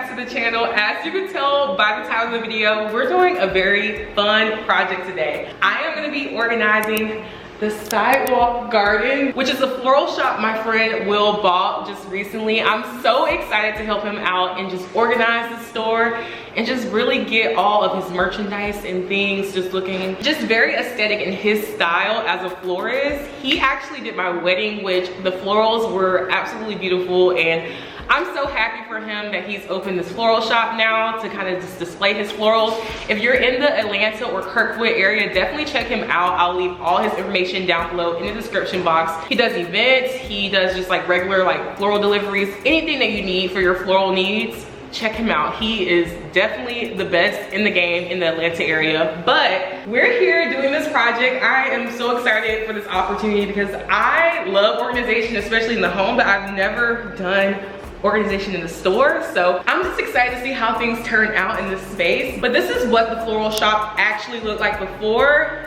back to the channel. As you can tell by the title of the video, we're doing a very fun project today. I am gonna be organizing the SideWalk garden, which is a floral shop my friend Will bought just recently. I'm so excited to help him out and just organize the store and just really get all of his merchandise and things just looking just very aesthetic in his style as a florist. He actually did my wedding, which the florals were absolutely beautiful, and I'm so happy for him that he's opened this floral shop now to kind of just display his florals. If you're in the Atlanta or Kirkwood area, definitely check him out. I'll leave all his information down below in the description box. He does events, he does just like regular like floral deliveries, anything that you need for your floral needs. Check him out. He is definitely the best in the game in the Atlanta area. But we're here doing this project. I am so excited for this opportunity because I love organization, especially in the home, but I've never done organization in the store. So I'm just excited to see how things turn out in this space. But this is what the floral shop actually looked like before.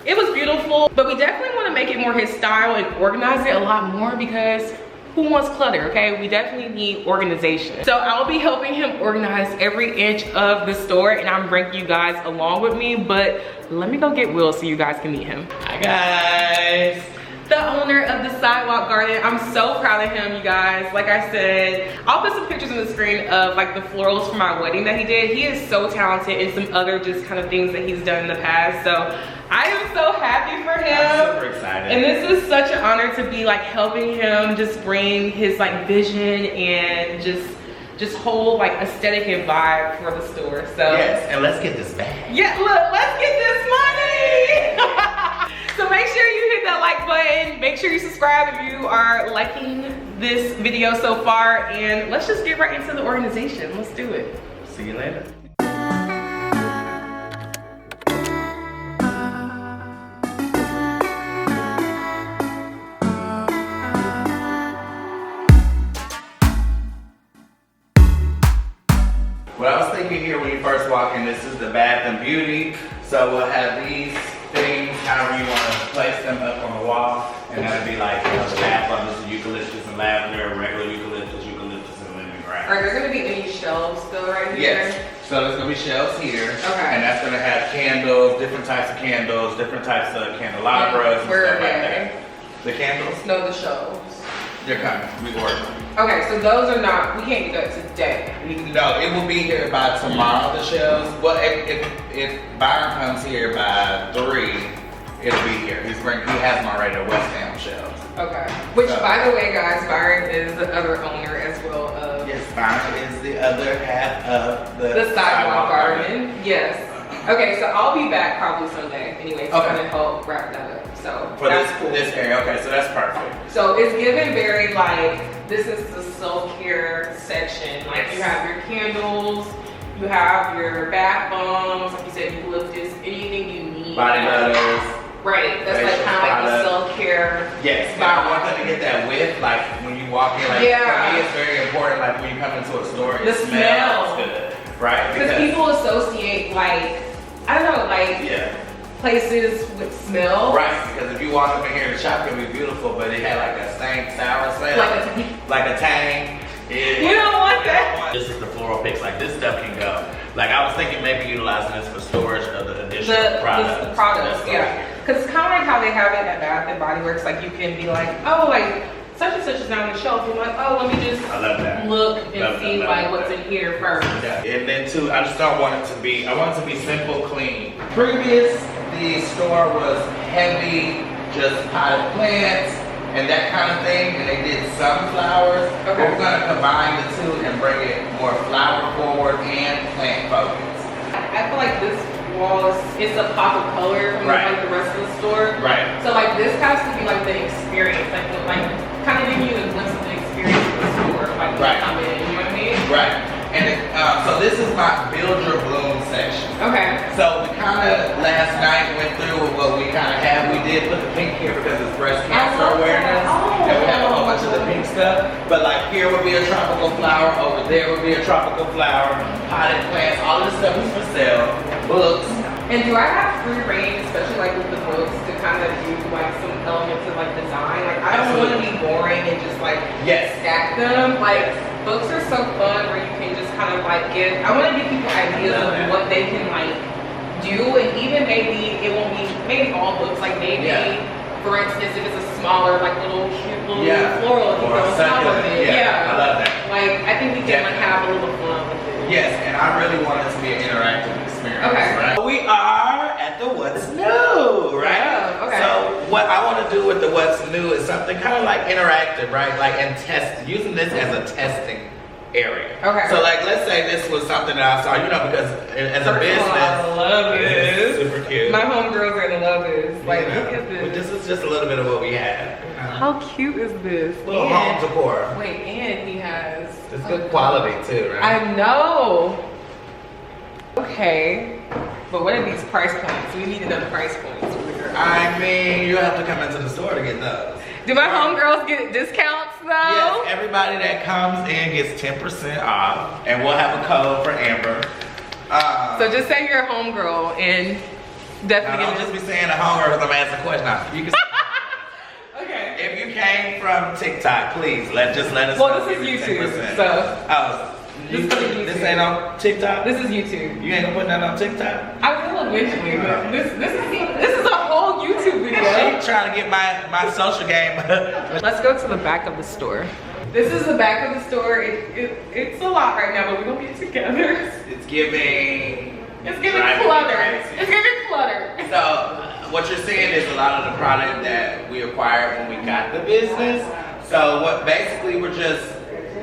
It was beautiful, but we definitely want to make it more his style and organize it a lot more because who wants clutter, okay? We definitely need organization. So I'll be helping him organize every inch of the store, and I'm bringing you guys along with me, but let me go get Will so you guys can meet him. Hi guys. The owner of the SideWalk garden. I'm so proud of him, you guys. Like I said, I'll put some pictures on the screen of like the florals for my wedding that he did. He is so talented, and some other just kind of things that he's done in the past. So I am so happy for him. I'm super excited. And this is such an honor to be like helping him just bring his like vision and just whole like aesthetic and vibe for the store. So yes, and let's get this bag. yeah, look, let's get this money. So make sure you hit that like button. Make sure you subscribe if you are liking this video so far, and let's just get right into the organization. Let's do it. See you later. What I was thinking here when you first walk in, this is the Bath and Beauty. So we'll have these things, however you want to place them up on the wall. And that'll be like, you know, the bath bombs, eucalyptus and lavender, regular eucalyptus and lemongrass. Are there gonna be any shelves though right here? Yes. So there's gonna be shelves here. Okay. And that's gonna have candles, different types of candles, different types of candelabras and Where stuff are like they? that. The candles? No, the shelves. They're coming. We ordered them. Okay, so those are not, we can't get that today. No, it will be here by tomorrow, the shelves. Well, if Byron comes here by 3, it'll be here. He has them already at West Ham shelves. Okay. Which, by the way, guys, Byron is the other owner as well of... Yes, Byron is the other half of the SideWalk garden. Yes. Okay, so I'll be back probably Sunday anyway to kind of help wrap that up. So for that's cool. this area, okay, so that's perfect. So it's given very like, this is the self-care section. Like you have your candles, you have your bath bombs, like you said, eucalyptus, anything you need. Body butters. Right, that's like kind of like the self-care. Yes, but I want them to get that whiff, like when you walk in, like for me it's very important, like when you come into a store, it smells good, right? Because people associate like, I don't know, like places with smell. Right, because if you walk up in here, the shop can be beautiful, but it had like a stank, sour smell. Like a tang. You don't want that. This is the floral picks, like this stuff can go. Like I was thinking maybe utilizing this for storage of the additional products. The products, yeah. Because it's kind of like how they have it at Bath and Body Works. Like you can be like, oh, like such and such is down the shelf. You're like, oh, let me just look and see like what's in here first. Yeah. And then too, I just don't want it to be, I want it to be simple, clean. Previous, the store was heavy, just potted plants and that kind of thing, and they did some flowers. Okay. We're gonna combine the two and bring it more flower forward and plant focused. I feel like this wall is a pop of color from like the rest of the store. Right. So like this has to be like the experience, like kind of giving you a glimpse of the experience of the store, like when you come in, you know what I mean? Right. And so this is my Build Your Bloom section. Okay. So we kind of last night went through what we kind of had. We did put the pink here because it's breast cancer awareness, and we have a whole bunch of the pink stuff. But like here would be a tropical flower, over there would be a tropical flower, potted plants, all this stuff is for sale. Books, And do I have free reign, especially like with the books, to kind of do like some elements of like design? Like I don't want to be boring and just like stack them. Like books are so fun where you can just kind of like I want to give people ideas of what they can like do, and even maybe it won't be all books. Like maybe, for instance, if it's a smaller like little cute little floral, if you go on top of it. I love that. Like I think we can like have a little fun with it. Yes, and I really want it to be an interactive experience. Okay. Right? We are at the What's New, right? Yeah, okay. So what I want to do with the What's New is something kind of like interactive, right? Like and using this as a testing area. Okay. So like let's say this was something that I saw, you know, because as a business, I love this. Super cute. My homegirls are gonna love this. Like look at this. But this is just a little bit of what we have. How cute is this? Little home decor. Wait, and he has. It's good quality too, right? I know. Okay, but what are these price points? We need to know the price points. I mean, you have to come into the store to get those. Do my homegirls get discounts though? Yes, everybody that comes in gets 10% off, and we'll have a code for Amber. So just say you're a homegirl and definitely. Don't just be saying a homegirl because I'm asking a question. Now, you can. Okay. If you came from TikTok, please let us know. Well, this is YouTube, 10%. so. This ain't on TikTok? This is YouTube. You ain't gonna put that on TikTok? I will eventually, but this is a whole YouTube video. I'm trying to get my social game. Let's go to the back of the store. This is the back of the store. It's a lot right now, but we're gonna get together. It's giving clutter. It's giving clutter. So what you're seeing is a lot of the product that we acquired when we got the business. So what basically we're just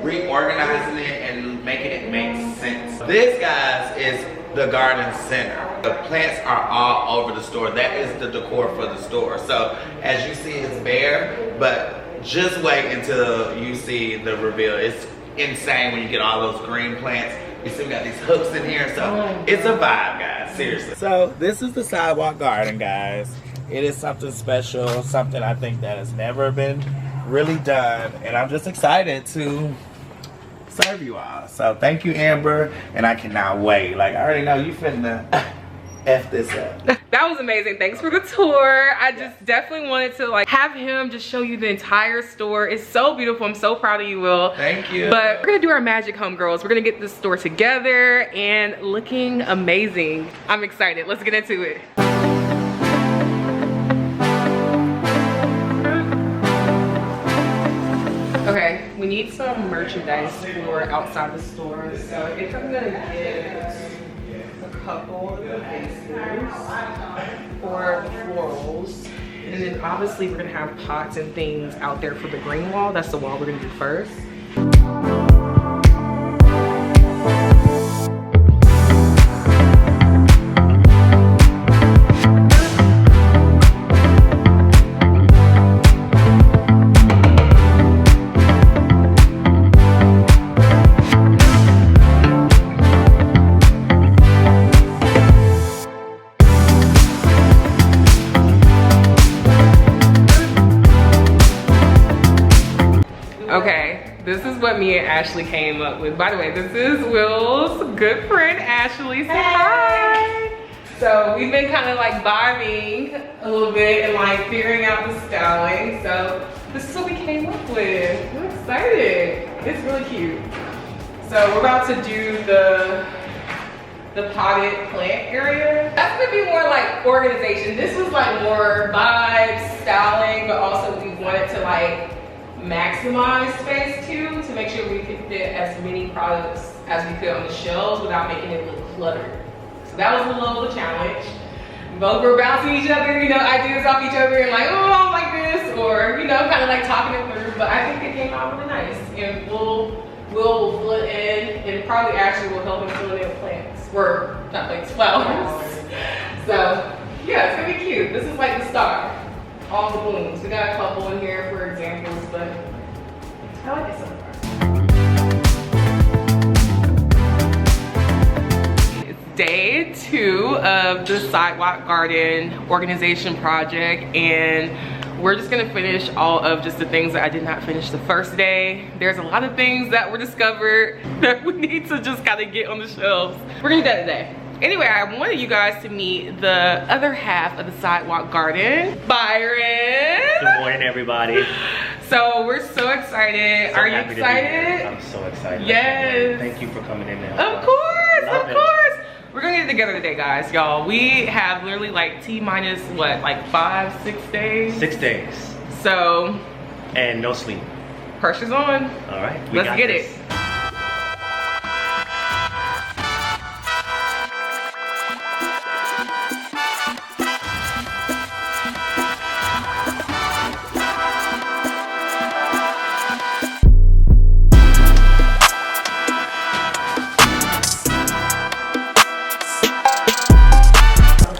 reorganizing it and making it make sense. This, guys, is the garden center. The plants are all over the store. That is the decor for the store. So as you see, it's bare, but just wait until you see the reveal. It's insane when you get all those green plants. You see we got these hooks in here, so it's a vibe, guys, seriously. So this is the SideWalk garden, guys. It is something special, something I think that has never been really done, and I'm just excited to serve you all. So thank you, Amber, and I cannot wait. Like I already know you finna F this up. That was amazing. Thanks for the tour. I just definitely wanted to like have him just show you the entire store. It's so beautiful. I'm so proud of you, Will. Thank you. But we're gonna do our magic, homegirls. We're gonna get this store together and looking amazing. I'm excited. Let's get into it. Okay, we need some merchandise for outside the store. So if I'm gonna get a couple of the vases for the florals, and then obviously we're gonna have pots and things out there for the green wall. That's the wall we're gonna do first. Okay, this is what me and Ashley came up with. By the way, this is Will's good friend, Ashley. Say hi. So we've been kind of like vibing a little bit and like figuring out the styling. So this is what we came up with. I'm excited. It's really cute. So we're about to do the potted plant area. That's gonna be more like organization. This was like more vibes, styling, but also we wanted to like maximize space too, to make sure we could fit as many products as we could on the shelves without making it look cluttered. So that was a little of a challenge. Both were bouncing each other, you know, ideas off each other and like, oh, I don't like this, or, you know, kind of like talking it through. But I think it came out really nice. And we'll fill it in, and probably Ashley will help him fill it in plants, or not plants, flowers. So yeah, it's gonna be cute. This is like the start. All the blooms. We got a couple in here for examples, but I like it so far. It's day 2 of the SideWalk Garden organization project, and we're just gonna finish all of just the things that I did not finish the first day. There's a lot of things that were discovered that we need to just kind of get on the shelves. We're gonna do that today. Anyway, I wanted you guys to meet the other half of the Sidewalk Garden, Byron. Good morning, everybody. So we're so excited. So Are you happy to be excited? here. I'm so excited. Yes. Thank you for coming in there. Of course, Love of it. course. We're gonna get together today, guys, y'all. We have literally like T-minus what, like 5-6 days? 6 days. So, And no sleep. pressure's on. All right. Let's get it.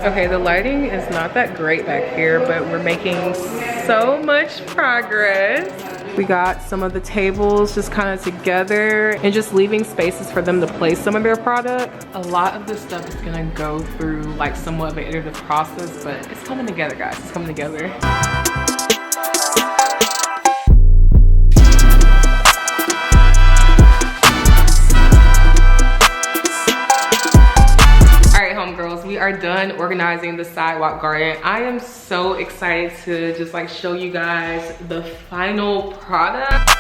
Okay, the lighting is not that great back here, but we're making so much progress. We got some of the tables just kind of together and just leaving spaces for them to place some of their product. A lot of this stuff is gonna go through like somewhat of an iterative process, but it's coming together, guys. It's coming together. Homegirls, we are done organizing the Sidewalk Garden. I am so excited to just like show you guys the final product.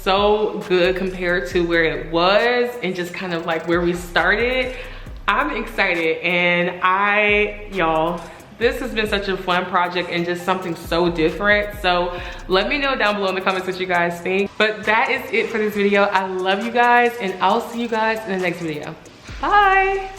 So good compared to where it was and just kind of like where we started. I'm excited, and y'all, this has been such a fun project and just something so different. So let me know down below in the comments what you guys think. But that is it for this video. I love you guys, and I'll see you guys in the next video. Bye.